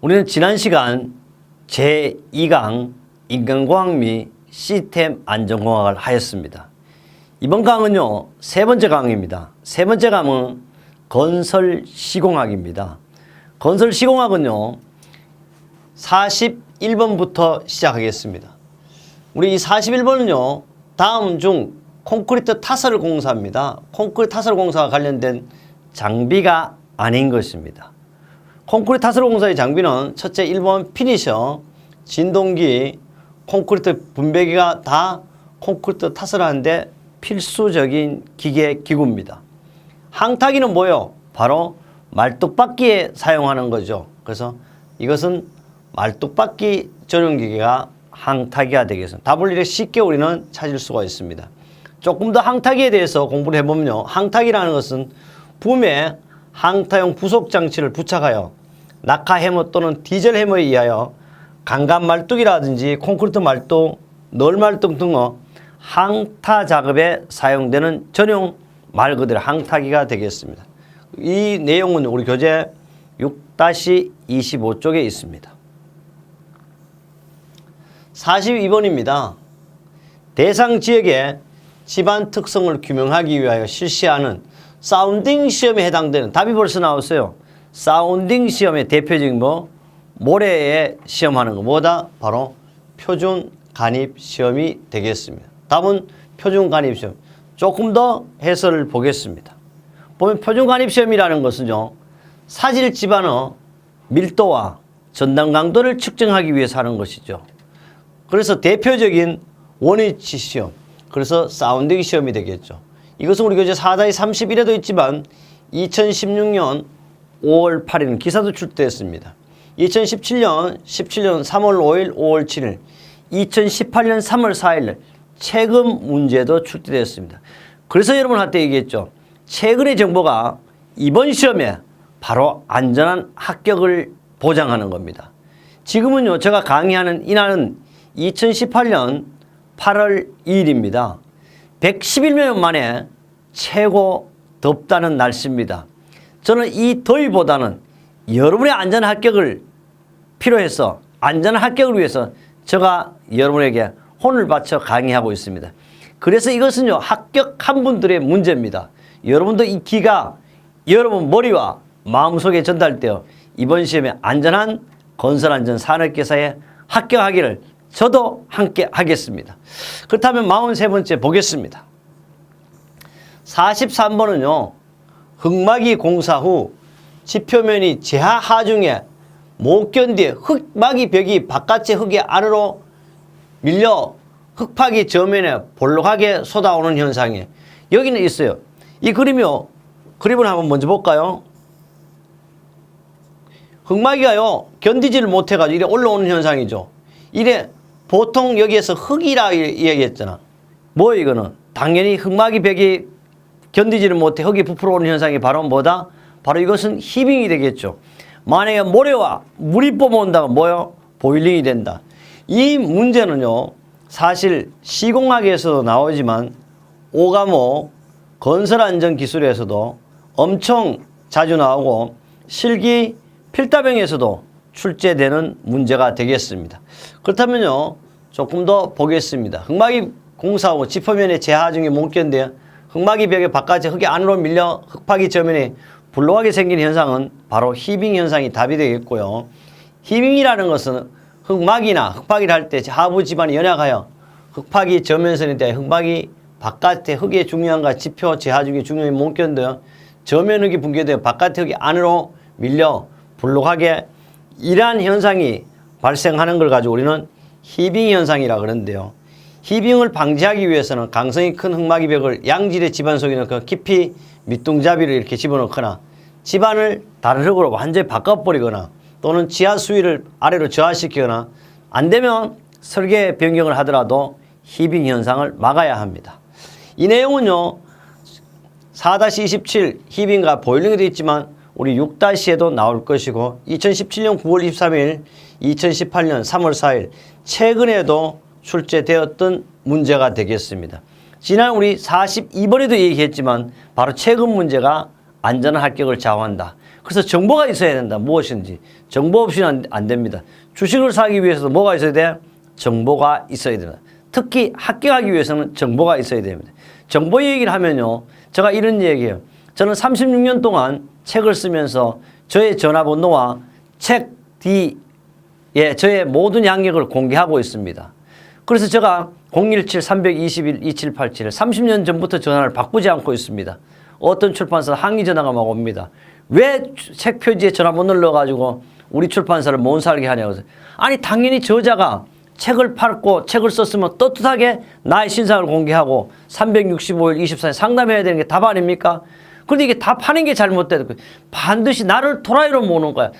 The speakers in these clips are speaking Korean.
우리는 지난 시간 제2강 인간공학 및 시스템 안전공학을 하였습니다. 이번 강은요, 세 번째 강입니다. 세 번째 강은 건설시공학입니다. 건설시공학은요, 41번부터 시작하겠습니다. 우리 이 41번은요, 다음 중 콘크리트 타설 공사입니다. 콘크리트 타설 공사와 관련된 장비가 아닌 것입니다. 콘크리트 타설 공사의 장비는 첫째 1번 피니셔, 진동기, 콘크리트 분배기가 다 콘크리트 타설하는데 필수적인 기계 기구입니다. 항타기는 뭐예요? 바로 말뚝박기에 사용하는 거죠. 그래서 이것은 말뚝박기 전용기계가 항타기가 되겠습니다. 답을 이렇게 쉽게 우리는 찾을 수가 있습니다. 조금 더 항타기에 대해서 공부를 해보면요, 항타기라는 것은 붐에 항타용 부속 장치를 부착하여 낙하 해머 또는 디젤 해머에 의하여 강간 말뚝이라든지 콘크리트 말뚝, 널 말뚝 등의 항타 작업에 사용되는 전용 말 그대로 항타기가 되겠습니다. 이 내용은 우리 교재 6-25쪽에 있습니다. 42번입니다. 대상 지역의 집안 특성을 규명하기 위하여 실시하는 사운딩 시험에 해당되는, 답이 벌써 나왔어요. 사운딩 시험의 대표적인 모래에 시험하는 거 뭐다? 바로 표준 간입 시험이 되겠습니다. 답은 표준 간입 시험. 조금 더 해설을 보겠습니다. 보면 표준 간입 시험이라는 것은요, 사질 집안의 밀도와 전단 강도를 측정하기 위해서 하는 것이죠. 그래서 대표적인 원위치 시험, 그래서 사운딩 시험이 되겠죠. 이것은 우리 교재 4-31에도 있지만 2016년 5월 8일 기사도 출제했습니다. 2017년 3월 5일, 5월 7일, 2018년 3월 4일 최근 문제도 출제됐습니다. 그래서 여러분한테 얘기했죠. 최근의 정보가 이번 시험에 바로 안전한 합격을 보장하는 겁니다. 지금은요, 제가 강의하는 이날은 2018년 8월 2일입니다. 111년 만에 최고 덥다는 날씨입니다. 저는 이 더위보다는 여러분의 안전한 합격을 필요해서 안전한 합격을 위해서 제가 여러분에게 혼을 바쳐 강의하고 있습니다. 그래서 이것은요, 합격한 분들의 문제입니다. 여러분도 이 기가 여러분 머리와 마음속에 전달되어 이번 시험에 안전한 건설안전 산업계사에 합격하기를 저도 함께 하겠습니다. 그렇다면 43번째 보겠습니다. 43번은요, 흙막이 공사 후 지표면이 제하 하중에 못 견디에 흙막이 벽이 바깥의 흙이 안으로 밀려 흙파기 저면에 볼록하게 쏟아오는 현상이 여기는 있어요. 이 그림이요, 그림을 한번 먼저 볼까요? 흙막이가요, 견디지를 못해가지고 이래 올라오는 현상이죠. 이래 보통 여기에서 흙이라 얘기했잖아. 뭐예요 이거는? 당연히 흙막이 벽이 견디지를 못해 흙이 부풀어 오는 현상이 바로 뭐다? 바로 이것은 히빙이 되겠죠. 만약에 모래와 물이 뿜어온다면 뭐요? 보일링이 된다. 이 문제는요, 사실 시공학에서도 나오지만 5과목 건설안전기술에서도 엄청 자주 나오고 실기 필답형에서도 출제되는 문제가 되겠습니다. 그렇다면요, 조금 더 보겠습니다. 흙막이 공사하고 지표면의 제하 중에 못 견뎌 흙막이 벽의 바깥에 흙이 안으로 밀려 흙파기 저면이 불룩하게 생긴 현상은 바로 히빙 현상이 답이 되겠고요. 히빙이라는 것은 흙막이나 흙파기를 할 때 하부 지반이 연약하여 흙파기 저면선에 대해 흙막이 바깥에 흙의 중요한가 지표 제하 중에 중요히 못 견뎌 저면 흙이 붕괴되어 바깥에 흙이 안으로 밀려 불룩하게 이러한 현상이 발생하는 걸 가지고 우리는 히빙 현상이라 그러는데요. 히빙을 방지하기 위해서는 강성이 큰 흙막이 벽을 양질의 집안 속에 넣고 깊이 밑둥잡이를 이렇게 집어넣거나 집안을 다른 흙으로 완전히 바꿔버리거나 또는 지하 수위를 아래로 저하시키거나 안 되면 설계 변경을 하더라도 히빙 현상을 막아야 합니다. 이 내용은요, 4-27 히빙과 보일링이 되어 있지만 우리 6-에도 나올 것이고 2017년 9월 23일, 2018년 3월 4일 최근에도 출제되었던 문제가 되겠습니다. 지난 우리 42번에도 얘기했지만 바로 최근 문제가 안전한 합격을 좌우한다. 그래서 정보가 있어야 된다. 무엇인지. 정보 없이는 안 됩니다. 주식을 사기 위해서도 뭐가 있어야 돼? 정보가 있어야 됩니다. 특히 합격하기 위해서는 정보가 있어야 됩니다. 정보 얘기를 하면요. 제가 이런 얘기예요. 저는 36년 동안 책을 쓰면서 저의 전화번호와 책 뒤에 저의 모든 양력을 공개하고 있습니다. 그래서 제가 017-321-2787 30년 전부터 전화를 바꾸지 않고 있습니다. 어떤 출판사 항의 전화가 막 옵니다. 왜 책 표지에 전화번호를 넣어가지고 우리 출판사를 못 살게 하냐고. 아니 당연히 저자가 책을 팔고 책을 썼으면 떳떳하게 나의 신상을 공개하고 365일 24일 상담해야 되는 게 답 아닙니까? 그런데 이게 답하는 게 잘못되고 반드시 나를 도라이로 모으는 거야.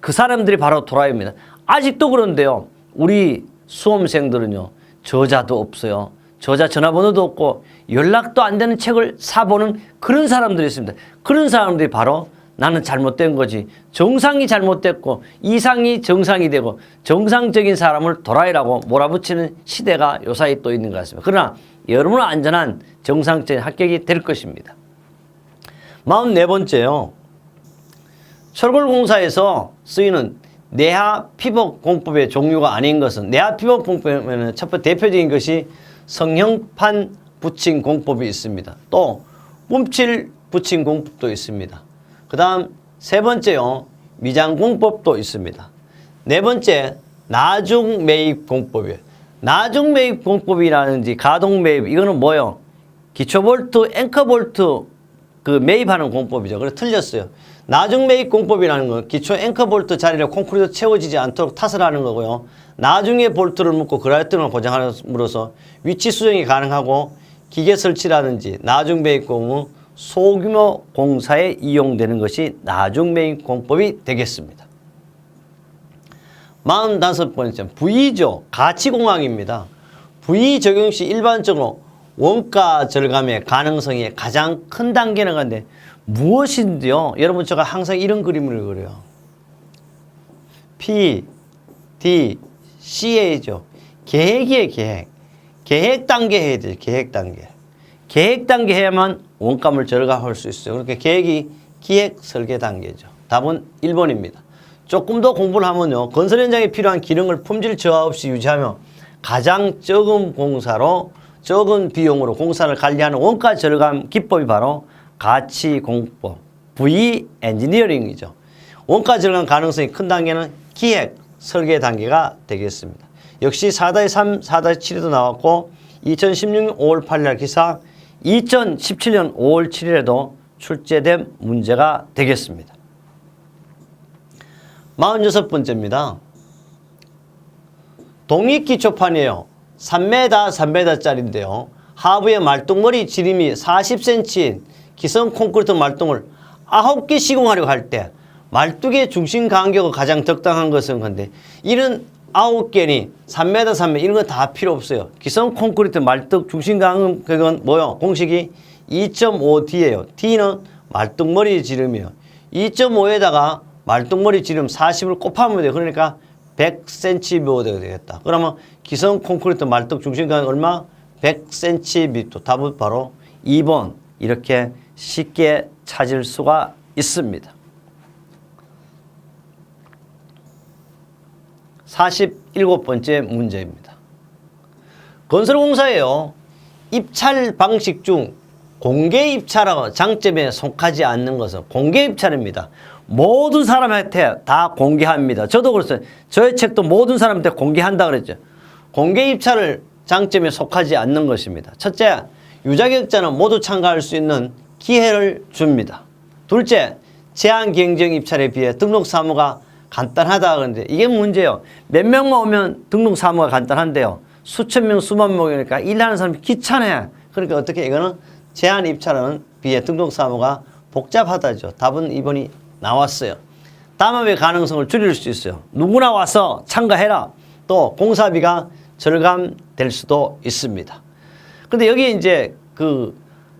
그 사람들이 바로 도라이입니다. 아직도 그런데요. 우리 수험생들은요. 저자도 없어요. 저자 전화번호도 없고 연락도 안 되는 책을 사보는 그런 사람들이 있습니다. 그런 사람들이 바로 나는 잘못된 거지. 정상이 잘못됐고 이상이 정상이 되고 정상적인 사람을 도라이라고 몰아붙이는 시대가 요사이 또 있는 것 같습니다. 그러나 여러분은 안전한 정상적인 합격이 될 것입니다. 44번째요. 철골공사에서 쓰이는 내화 피복 공법의 종류가 아닌 것은 내화 피복 공법에는 첫 번째 대표적인 것이 성형판 붙임 공법이 있습니다. 또 뿜칠 붙임 공법도 있습니다. 그 다음 세 번째요. 미장 공법도 있습니다. 네 번째 나중 매입 공법이에요. 나중 매입 공법이라든지 가동 매입 이거는 뭐요? 기초 볼트, 앵커 볼트 그 매입하는 공법이죠. 그래서 틀렸어요. 나중 매입 공법이라는 건 기초 앵커 볼트 자리를 콘크리트 채워지지 않도록 탓을 하는 거고요. 나중에 볼트를 묶고 그라이팅을 고정함으로써 위치 수정이 가능하고 기계 설치라든지 나중 매입 공은 소규모 공사에 이용되는 것이 나중 매입 공법이 되겠습니다. 45번째 부의죠. 가치공학입니다. 부의 적용 시 일반적으로 원가 절감의 가능성이 가장 큰 단계는 건데 무엇인데요? 여러분 제가 항상 이런 그림을 그려요. P, D, CA죠. 계획이에요. 계획. 계획 단계 해야 돼요. 계획 단계. 계획 단계 해야만 원가를 절감할 수 있어요. 그러니까 계획이 기획 설계 단계죠. 답은 1번입니다. 조금 더 공부를 하면요. 건설 현장에 필요한 기능을 품질 저하 없이 유지하며 가장 적은 공사로 적은 비용으로 공사를 관리하는 원가 절감 기법이 바로 가치공법, V 엔지니어링이죠. 원가 절감 가능성이 큰 단계는 기획, 설계 단계가 되겠습니다. 역시 4-3, 4-7에도 나왔고 2016년 5월 8일 기사 2017년 5월 7일에도 출제된 문제가 되겠습니다. 46번째입니다. 독립기초판이에요. 3m, 3m짜리인데요. 하부에 말뚝머리 지름이 40cm인 기성 콘크리트 말뚝을 9개 시공하려고 할 때 말뚝의 중심 간격이 가장 적당한 것은 건데 이런 9개니 3m, 3m 이런 거 다 필요 없어요. 기성 콘크리트 말뚝 중심 간격은 뭐요? 공식이 2.5D예요. D는 말뚝머리 지름이에요. 2.5에다가 말뚝머리 지름 40을 곱하면 돼요. 그러니까 100cm 되겠다. 그러면 기성 콘크리트 말뚝 중심 간격 얼마? 100cm. 답은 바로 2번. 이렇게 쉽게 찾을 수가 있습니다. 47번째 문제입니다. 건설공사에요. 입찰 방식 중 공개 입찰하고 장점에 속하지 않는 것은 공개 입찰입니다. 모든 사람한테 다 공개합니다. 저도 그랬어요. 저의 책도 모든 사람한테 공개한다 그랬죠. 공개 입찰을 장점에 속하지 않는 것입니다. 첫째, 유자격자는 모두 참가할 수 있는 기회를 줍니다. 둘째, 제한 경쟁 입찰에 비해 등록 사무가 간단하다 그러는데 이게 문제예요. 몇 명만 오면 등록 사무가 간단한데요. 수천 명, 수만 명이니까 일하는 사람이 귀찮아요. 그러니까 어떻게 이거는 제한 입찰은 비해 등록 사무가 복잡하다죠. 답은 2번이 나왔어요. 담합의 가능성을 줄일 수 있어요. 누구나 와서 참가해라. 또 공사비가 절감될 수도 있습니다. 근데 여기 이제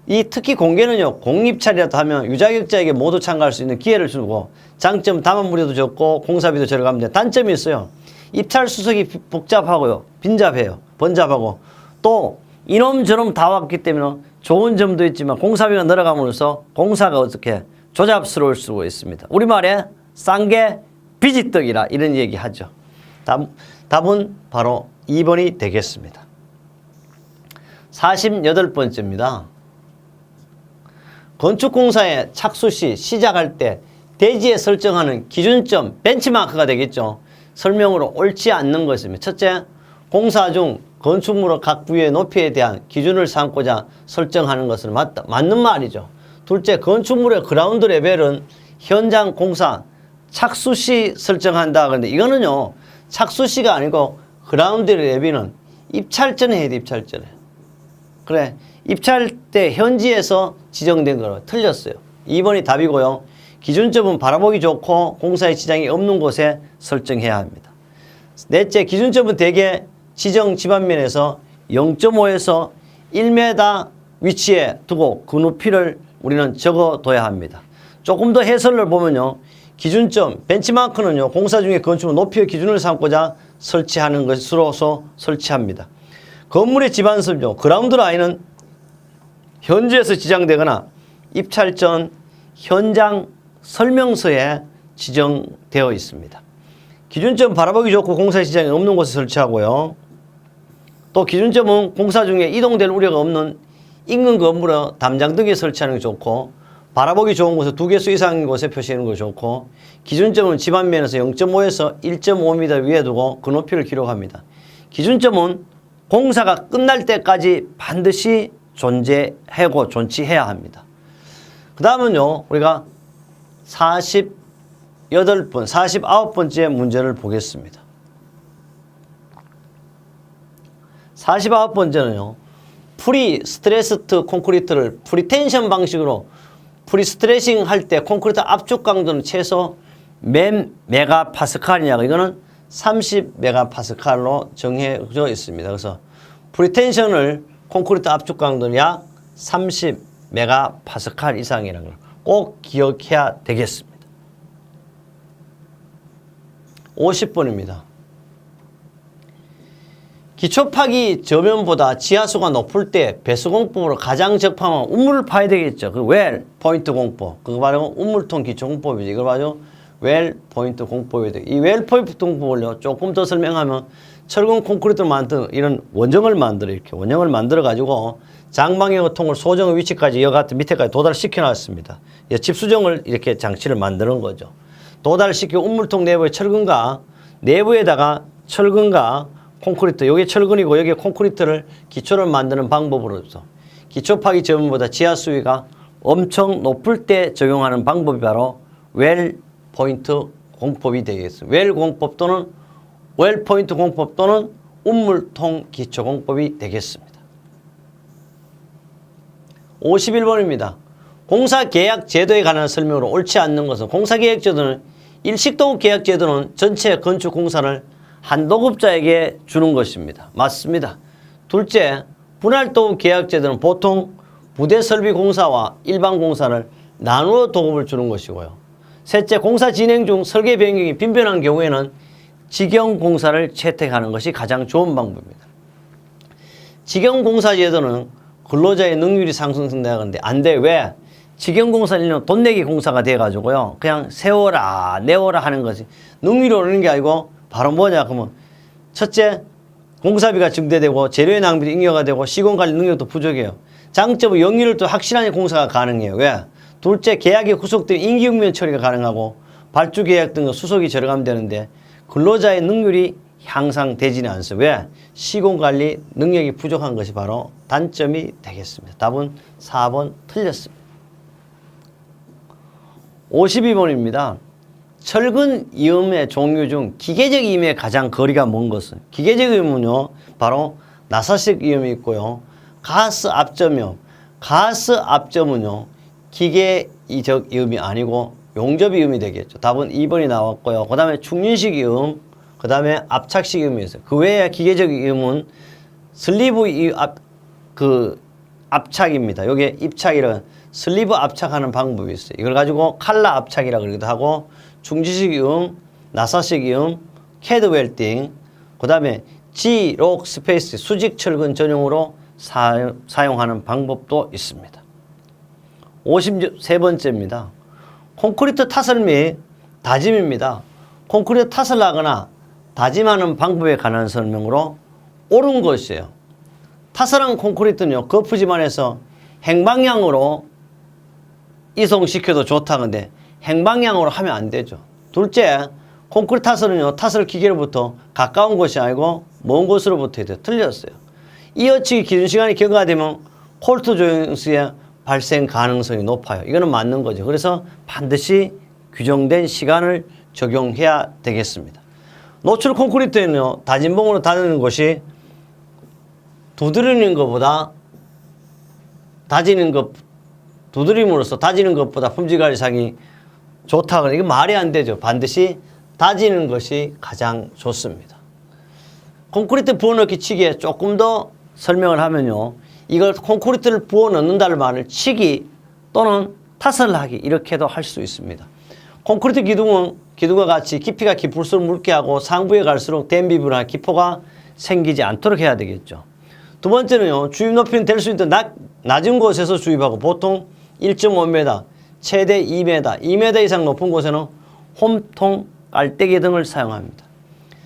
이 특히 공개는요, 공입찰이라도 하면 유자격자에게 모두 참가할 수 있는 기회를 주고 장점 담합무료도 적고 공사비도 절감돼. 단점이 있어요. 입찰 수석이 복잡하고요, 빈잡해요, 번잡하고 또 이놈저놈 다 왔기 때문에 좋은 점도 있지만 공사비가 늘어감으로써 공사가 어떻게 조잡스러울 수 있습니다. 우리말에 싼 게 비지떡이라 이런 얘기 하죠. 답은 바로 2번이 되겠습니다. 48번째입니다. 건축공사의 착수 시 시작할 때 대지에 설정하는 기준점, 벤치마크가 되겠죠. 설명으로 옳지 않는 것입니다. 첫째, 공사 중 건축물의 각 부위의 높이에 대한 기준을 삼고자 설정하는 것은 맞는 말이죠. 둘째, 건축물의 그라운드 레벨은 현장 공사 착수 시 설정한다. 그런데 이거는요, 착수 시가 아니고 그라운드 레벨은 입찰 전에 해야 돼, 입찰 전에. 그래, 입찰 때 현지에서 지정된 거로 틀렸어요. 2번이 답이고요. 기준점은 바라보기 좋고 공사의 지장이 없는 곳에 설정해야 합니다. 넷째, 기준점은 대개 지정 지반면에서 0.5에서 1m 위치에 두고 그 높이를 우리는 적어둬야 합니다. 조금 더 해설을 보면요. 기준점, 벤치마크는요. 공사 중에 건축물 높이의 기준을 삼고자 설치하는 것으로서 설치합니다. 건물의 지반설명, 그라운드 라인은 현지에서 지정되거나 입찰 전 현장 설명서에 지정되어 있습니다. 기준점 바라보기 좋고 공사 지장이 없는 곳에 설치하고요. 또 기준점은 공사 중에 이동될 우려가 없는 인근 건물의 담장 등에 설치하는 게 좋고 바라보기 좋은 곳에 2개수 이상인 곳에 표시하는 게 좋고 기준점은 지반면에서 0.5에서 1.5m 위에 두고 그 높이를 기록합니다. 기준점은 공사가 끝날 때까지 반드시 존재하고 존치해야 합니다. 그 다음은요, 우리가 49번째 문제를 보겠습니다. 49번째는요, 프리 스트레스드 콘크리트를 프리텐션 방식으로 프리스트레싱 할 때 콘크리트 압축 강도는 최소 몇 메가파스칼이냐고, 이거는 30메가파스칼로 정해져 있습니다. 그래서 프리텐션을 콘크리트 압축 강도는 약 30메가파스칼 이상이라는 걸 꼭 기억해야 되겠습니다. 50번입니다. 기초파기 저면보다 지하수가 높을 때 배수공법으로 가장 적합한 우물을 파야 되겠죠. 그 웰 포인트 공법. 그거 바로 우물통 기초 공법이지. 이걸 바로 웰 포인트 공법이 돼. 이 웰 포인트 공법을요, 조금 더 설명하면 철근 콘크리트를 만든 이런 원형을 만들어, 이렇게 원형을 만들어 가지고 장방향의 통을 소정의 위치까지 이와 같은 밑에까지 도달시켜 놨습니다. 집수정을 이렇게 장치를 만드는 거죠. 도달시켜 우물통 내부의 철근과 내부에다가 철근과 콘크리트, 여기 철근이고 여기 콘크리트를 기초를 만드는 방법으로서 기초 파기 저면보다 지하 수위가 엄청 높을 때 적용하는 방법이 바로 웰 포인트 공법이 되겠습니다. 웰 공법 또는 웰 포인트 공법 또는 우물통 기초 공법이 되겠습니다. 51번입니다. 공사계약 제도에 관한 설명으로 옳지 않는 것은 공사계약 제도는 일식도급 계약 제도는 전체 건축 공사를 한 도급자에게 주는 것입니다. 맞습니다. 둘째, 분할도급 계약 제도는 보통 부대설비 공사와 일반 공사를 나누어 도급을 주는 것이고요. 셋째, 공사 진행 중 설계 변경이 빈번한 경우에는 직영 공사를 채택하는 것이 가장 좋은 방법입니다. 직영 공사 제도는 근로자의 능률이 상승된다는데 안 돼. 왜? 직영 공사는 돈 내기 공사가 돼가지고요. 그냥 세워라, 내워라 하는 것이 능률이 오르는 게 아니고 바로 뭐냐 그러면 첫째, 공사비가 증대되고 재료의 낭비도 잉여가 되고 시공관리 능력도 부족해요. 장점은 영리율도 확실한 공사가 가능해요. 왜? 둘째, 계약이 구속되면 임기응면 처리가 가능하고 발주 계약 등의 수속이 절감되는데 근로자의 능률이 향상되지는 않습니다. 왜? 시공관리 능력이 부족한 것이 바로 단점이 되겠습니다. 답은 4번 틀렸습니다. 52번입니다. 철근 이음의 종류 중 기계적 이음의 가장 거리가 먼 것은? 기계적 이음은요, 바로 나사식 이음이 있고요. 가스 압점이요. 가스 압점은요, 기계적 이음이 아니고 용접 이음이 되겠죠. 답은 2번이 나왔고요. 그 다음에 충륜식 이음, 그 다음에 압착식 이음이 있어요. 그 외에 기계적 이음은 슬리브 압착입니다. 여기에 입착이라는 슬리브 압착하는 방법이 있어요. 이걸 가지고 칼라 압착이라고 그러기도 하고 중지식 이음, 나사식 이음, 캐드 웰딩, 그 다음에 G-록 스페이스 수직 철근 전용으로 사용하는 방법도 있습니다. 53번째입니다. 콘크리트 타설 및 다짐입니다. 콘크리트 타설 하거나 다짐하는 방법에 관한 설명으로 옳은 것이에요. 타설한 콘크리트는요, 거푸집안에서 행방향으로 이송시켜도 좋다는데 행방향으로 하면 안 되죠. 둘째, 콘크리트 타설은요, 타설 기계로부터 가까운 곳이 아니고 먼 곳으로부터 해야 돼요. 틀렸어요. 이어치기 기준 시간이 경과되면 콜트 조영수의 발생 가능성이 높아요. 이거는 맞는 거죠. 그래서 반드시 규정된 시간을 적용해야 되겠습니다. 노출 콘크리트에는요, 다짐봉으로 다지는 것이 두드리는 것보다 두드림으로써 다지는 것보다 품질 관리상이 좋다고. 이거 말이 안 되죠. 반드시 다지는 것이 가장 좋습니다. 콘크리트 부어넣기 치기에 조금 더 설명을 하면요, 이걸 콘크리트를 부어넣는다는 말을 치기 또는 타설하기 이렇게도 할 수 있습니다. 콘크리트 기둥은 기둥과 같이 깊이가 깊을수록 묽게 하고 상부에 갈수록 댐비브나 기포가 생기지 않도록 해야 되겠죠. 두 번째는요, 주입 높이는 될 수 있는 낮은 곳에서 주입하고 보통 1.5m, 최대 2m, 2m 이상 높은 곳에는 홈통, 깔때기 등을 사용합니다.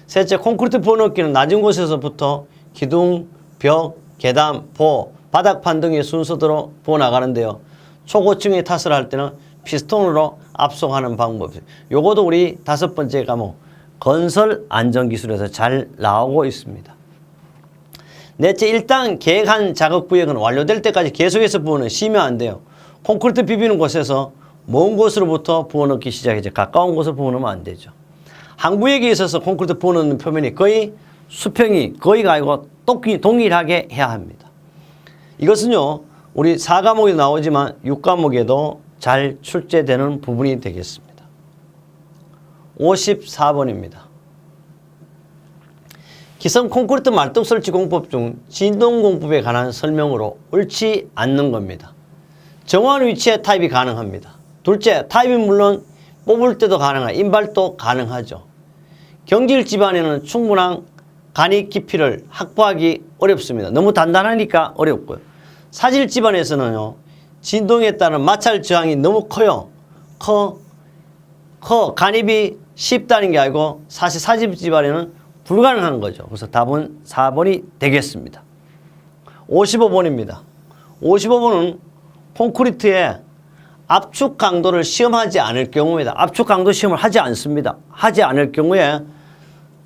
셋째, 콘크리트 부어넣기는 낮은 곳에서부터 기둥, 벽, 계단, 보, 바닥판 등의 순서대로 부어나가는데요. 초고층에 탓을 할 때는 피스톤으로 압송하는 방법이에요. 요것도 우리 5번째 과목 건설 안전기술에서 잘 나오고 있습니다. 넷째, 일단 계획한 작업 구역은 완료될 때까지 계속해서 부어는 쉬면 안 돼요. 콘크리트 비비는 곳에서 먼 곳으로부터 부어넣기 시작이죠. 가까운 곳을 부어넣으면 안 되죠. 한 구역에 있어서 콘크리트 부어넣는 표면이 거의 수평이 거의가 아니고 동일하게 해야 합니다. 이것은요, 우리 4과목에 나오지만 6과목에도 잘 출제되는 부분이 되겠습니다. 54번입니다. 기성 콘크리트 말뚝 설치 공법 중 진동 공법에 관한 설명으로 옳지 않는 겁니다. 정확한 위치에 타입이 가능합니다. 둘째, 타입이 물론 뽑을 때도 가능한 인발도 가능하죠. 경질 집안에는 충분한 간이 깊이를 확보하기 어렵습니다. 너무 단단하니까 어렵고요. 사질 집안에서는요, 진동에 따른 마찰 저항이 너무 커요. 간입이 쉽다는 게 아니고 사실 사질 집안에는 불가능한 거죠. 그래서 답은 4번이 되겠습니다. 55번입니다. 55번은 콘크리트의 압축 강도를 시험하지 않을 경우입니다. 압축 강도 시험을 하지 않습니다. 하지 않을 경우에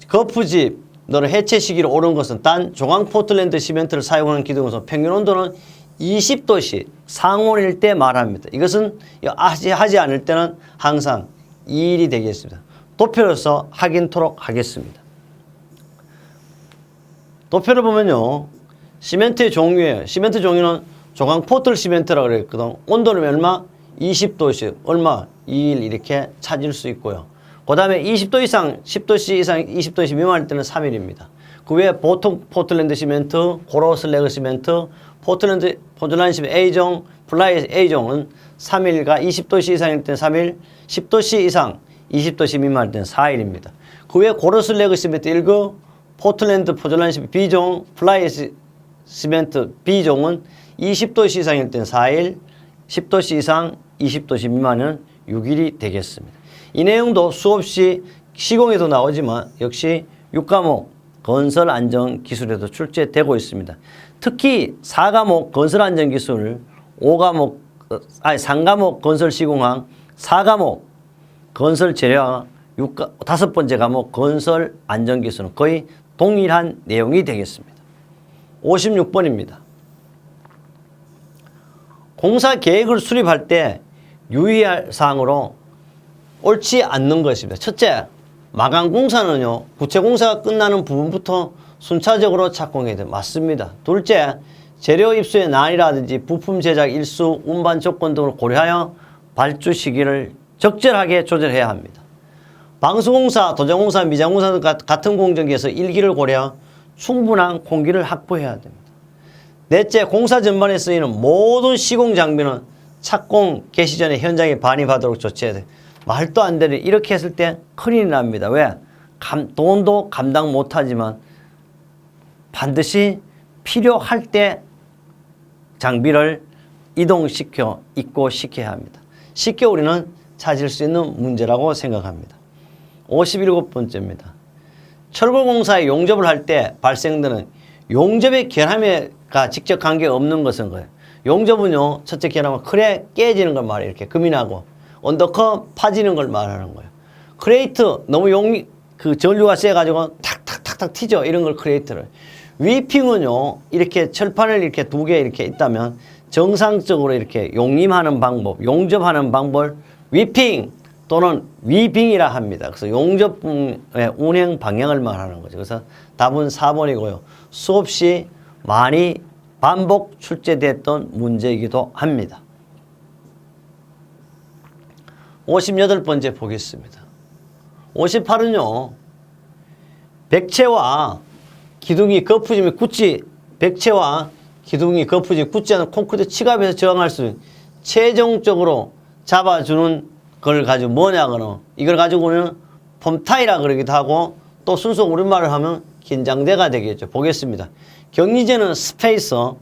거푸집 너를 해체 시기로 오른 것은 단 조각 포틀랜드 시멘트를 사용하는 기둥에서 평균 온도는 20도씨 상온일 때 말합니다. 이것은 하지 않을 때는 항상 2일이 되겠습니다. 도표로서 확인토록 하겠습니다. 도표를 보면요, 시멘트의 종류예요. 시멘트 종류는 조각 포틀 시멘트라고 그랬거든. 온도는 얼마? 20도씩 얼마? 2일 이렇게 찾을 수 있고요. 그 다음에 20도 이상, 10도씨 이상, 20도씨 미만일 때는 3일입니다. 그 외에 보통 포틀랜드 시멘트, 고로 슬래그 시멘트, 포틀랜드 시멘트 A종, 플라이 A종은 3일과 20도씨 이상일 때는 3일, 10도씨 이상, 20도씨 미만일 때는 4일입니다. 그 외에 고로 슬래그 시멘트 1급, 포틀랜드 포졸란 시멘트 B종, 플라이 시멘트 B종은 20도씨 이상일 때는 4일, 10도씨 이상, 20도씨 미만은 6일이 되겠습니다. 이 내용도 수없이 시공에도 나오지만 역시 6과목 건설안전기술에도 출제되고 있습니다. 특히 4과목 건설안전기술, 3과목 건설시공학, 4과목 건설재료학, 5번째 과목 건설안전기술은 거의 동일한 내용이 되겠습니다. 56번입니다. 공사 계획을 수립할 때 유의할 사항으로 옳지 않는 것입니다. 첫째, 마감 공사는요, 구체 공사가 끝나는 부분부터 순차적으로 착공해야 돼요. 맞습니다. 둘째, 재료 입수의 난이라든지 부품 제작 일수, 운반 조건 등을 고려하여 발주 시기를 적절하게 조절해야 합니다. 방수공사, 도장공사, 미장공사 등 같은 공정에서 일기를 고려 충분한 공기를 확보해야 됩니다. 넷째, 공사 전반에 쓰이는 모든 시공 장비는 착공 개시 전에 현장에 반입하도록 조치해야 돼요. 말도 안 되는 이렇게 했을 때 큰일이 납니다. 왜? 돈도 감당 못하지만 반드시 필요할 때 장비를 이동시켜 입고시켜야 합니다. 쉽게 우리는 찾을 수 있는 문제라고 생각합니다. 57번째입니다. 철골공사에 용접을 할 때 발생되는 용접의 결함에가 직접 관계가 없는 것은 거예요. 용접은요, 첫째 결함은 크레 깨지는 걸 말해요. 이렇게 금이 나고, 언더컷 파지는 걸 말하는 거예요. 크레이트, 너무 전류가 세가지고 탁탁탁탁 튀죠. 이런 걸 크레이트를. 위핑은요, 이렇게 철판을 이렇게 두 개 이렇게 있다면 정상적으로 이렇게 용림하는 방법, 용접하는 방법을 위핑 또는 위빙이라 합니다. 그래서 용접의 운행 방향을 말하는 거죠. 그래서 답은 4번이고요. 수없이 많이 반복 출제됐던 문제이기도 합니다. 58번째 보겠습니다. 58은요. 백체와 기둥이 거푸짐이 굳지, 백체와 기둥이 거푸짐이 굳지 않은 콘크리트 치갑에서 저항할 수 있는 최종적으로 잡아주는 걸 가지고 뭐냐고는, 이걸 가지고는 폼타이라 그러기도 하고, 또 순수 우리말을 하면 긴장대가 되겠죠. 보겠습니다. 경리제는 스페이서,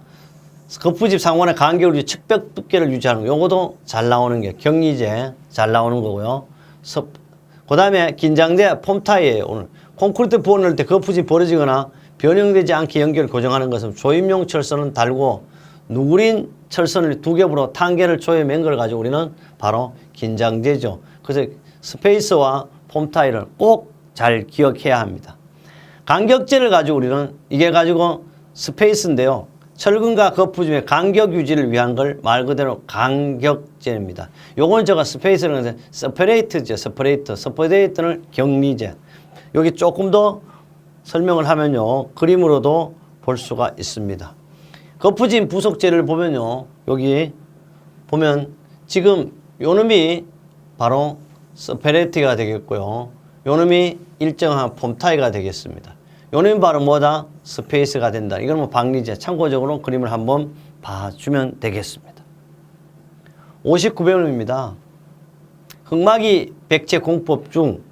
거푸집 상관의 간격을 유지, 측벽 두께를 유지하는 거. 요것도 잘 나오는 게 경리제 잘 나오는 거고요. 그 다음에 긴장대 폼타이예요. 오늘 콘크리트 부원을 때 거푸집 벌어지거나 변형되지 않게 연결을 고정하는 것은 조임용 철선은 달고 누구린 철선을 두 겹으로 탄계를 조여맨 걸 가지고 우리는 바로 긴장대죠. 그래서 스페이스와 폼타이를 꼭 잘 기억해야 합니다. 간격제를 가지고 우리는 이게 가지고 스페이스인데요. 철근과 거푸집의 간격 유지를 위한 걸 말 그대로 간격제입니다. 요건 제가 스페이스라는 것은 서퍼레이트죠. 서퍼레이트는 격리제. 여기 조금 더 설명을 하면요. 그림으로도 볼 수가 있습니다. 거푸집 부속재를 보면요. 여기 보면 지금 요 놈이 바로 서퍼레이트가 되겠고요. 요 놈이 일정한 폼타이가 되겠습니다. 요 놈이 바로 뭐다? 스페이스가 된다. 이건 뭐 박리제. 참고적으로 그림을 한번 봐주면 되겠습니다. 59번입니다. 흑마기 백체 공법 중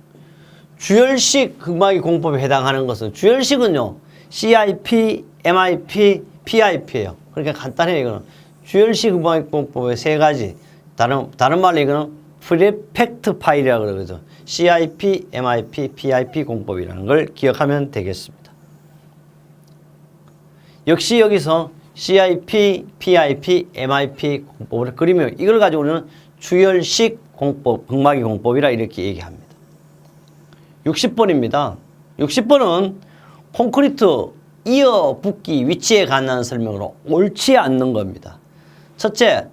주열식 흑마기 공법에 해당하는 것은, 주열식은요, CIP, MIP, PIP예요. 그러니까 간단해요. 이거는 주열식 흑마기 공법의 세 가지. 다른 말로 이거는 프리팩트 파일이라고 그러죠. CIP, MIP, PIP 공법이라는 걸 기억하면 되겠습니다. 역시 여기서 CIP, PIP, MIP 공법을 그리면 이걸 가지고 우리는 주열식 공법, 흑마기 공법이라 이렇게 얘기합니다. 60번입니다. 60번은 콘크리트 이어 붓기 위치에 관한 설명으로 옳지 않는 겁니다. 첫째,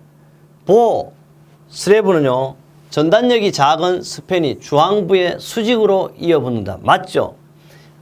슬래브는요, 전단력이 작은 스팬이 주황부에 수직으로 이어 붙는다. 맞죠?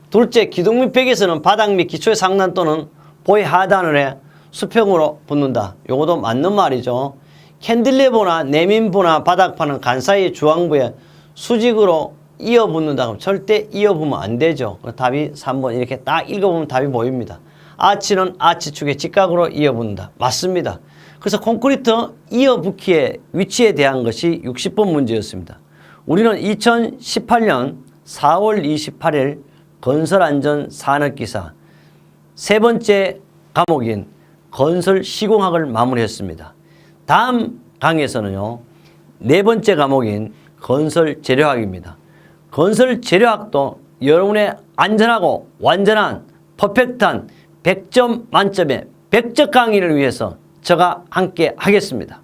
둘째, 기둥 및 벽에서는 바닥 및 기초의 상단 또는 보의 하단을 수평으로 붙는다. 요것도 맞는 말이죠. 캔딜레버나 내민부나 바닥판은 간 사이 주황부에 수직으로 이어 붙는다. 그럼 절대 이어 붙으면 안 되죠. 답이 3번. 이렇게 딱 읽어보면 답이 보입니다. 아치는 아치축의 직각으로 이어 붙는다. 맞습니다. 그래서 콘크리트 이어 붙기의 위치에 대한 것이 60번 문제였습니다. 우리는 2018년 4월 28일 건설안전산업기사 세 번째 과목인 건설 시공학을 마무리했습니다. 다음 강의에서는요, 네 번째 과목인 건설 재료학입니다. 건설 재료학도 여러분의 안전하고 완전한 퍼펙트한 100점 만점의 100점 강의를 위해서 제가 함께 하겠습니다.